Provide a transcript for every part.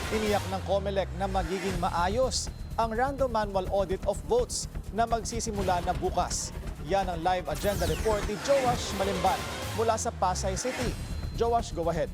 Tiniyak ng COMELEC na magiging maayos ang random manual audit of votes na magsisimula na bukas. Yan ang live agenda report ni Joash Malimban mula sa Pasay City. Joash, go ahead.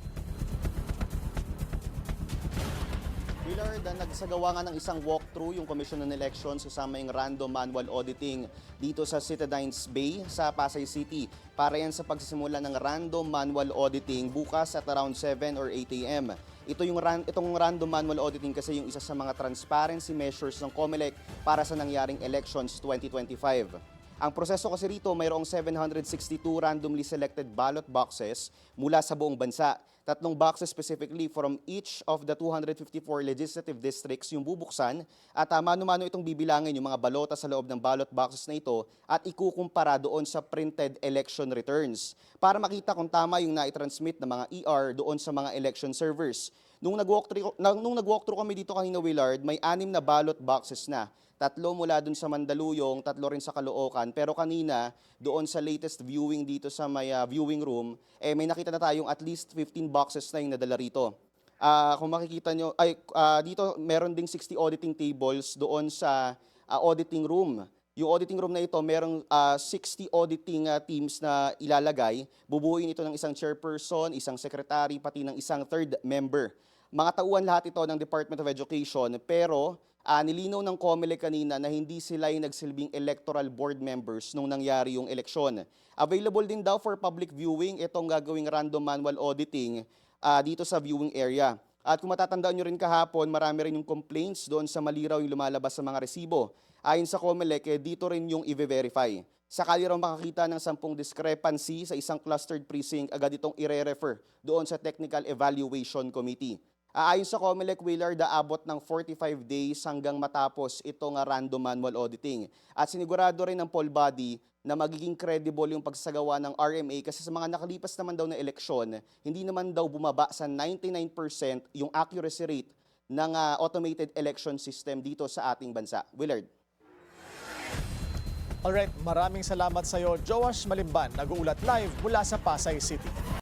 Willard, nagsagawa nga ng isang walkthrough yung Commission on Elections kasama yung random manual auditing dito sa Citadines Bay sa Pasay City. Para yan sa pagsisimula ng random manual auditing bukas at around 7 or 8 a.m. Itong random manual auditing kasi yung isa sa mga transparency measures ng COMELEC para sa nangyaring elections 2025. Ang proseso kasi rito, mayroong 762 randomly selected ballot boxes mula sa buong bansa. 3 boxes specifically from each of the 254 legislative districts yung bubuksan at mano-mano itong bibilangin yung mga balota sa loob ng ballot boxes na ito at ikukumpara doon sa printed election returns para makita kung tama yung nai-transmit ng mga ER doon sa mga election servers. Nung nag-walkthrough kami dito kanina, Willard, may 6 na ballot boxes na. 3 mula dun sa Mandaluyong, 3 rin sa Caloocan. Pero kanina, doon sa latest viewing dito sa may viewing room, may nakita na tayong at least 15 boxes na yung nadala rito. Kung makikita nyo, dito meron ding 60 auditing tables doon sa auditing room. Yung auditing room na ito, merong 60 auditing teams na ilalagay. Bubuuin ito ng isang chairperson, isang secretary, pati ng isang third member. Mga tauhan lahat ito ng Department of Education, pero nilinaw ng COMELEC kanina na hindi sila yung nagsilbing electoral board members nung nangyari yung eleksyon. Available din daw for public viewing itong gagawing random manual auditing dito sa viewing area. At kung matatandaan nyo rin kahapon, marami rin yung complaints doon sa maliraw yung lumalabas sa mga resibo. Ayon sa COMELEC, dito rin yung i-verify. Sakali raw makakita ng 10 discrepancy sa isang clustered precinct, agad itong i-refer doon sa Technical Evaluation Committee. Ayon sa COMELEC, Willard, aabot ng 45 days hanggang matapos itong random manual auditing. At sinigurado rin ng poll body na magiging credible yung pagsasagawa ng RMA kasi sa mga nakalipas naman daw na eleksyon, hindi naman daw bumaba sa 99% yung accuracy rate ng automated election system dito sa ating bansa. Willard. Alright, maraming salamat sa iyo, Joash Malimban, nag-uulat live mula sa Pasay City.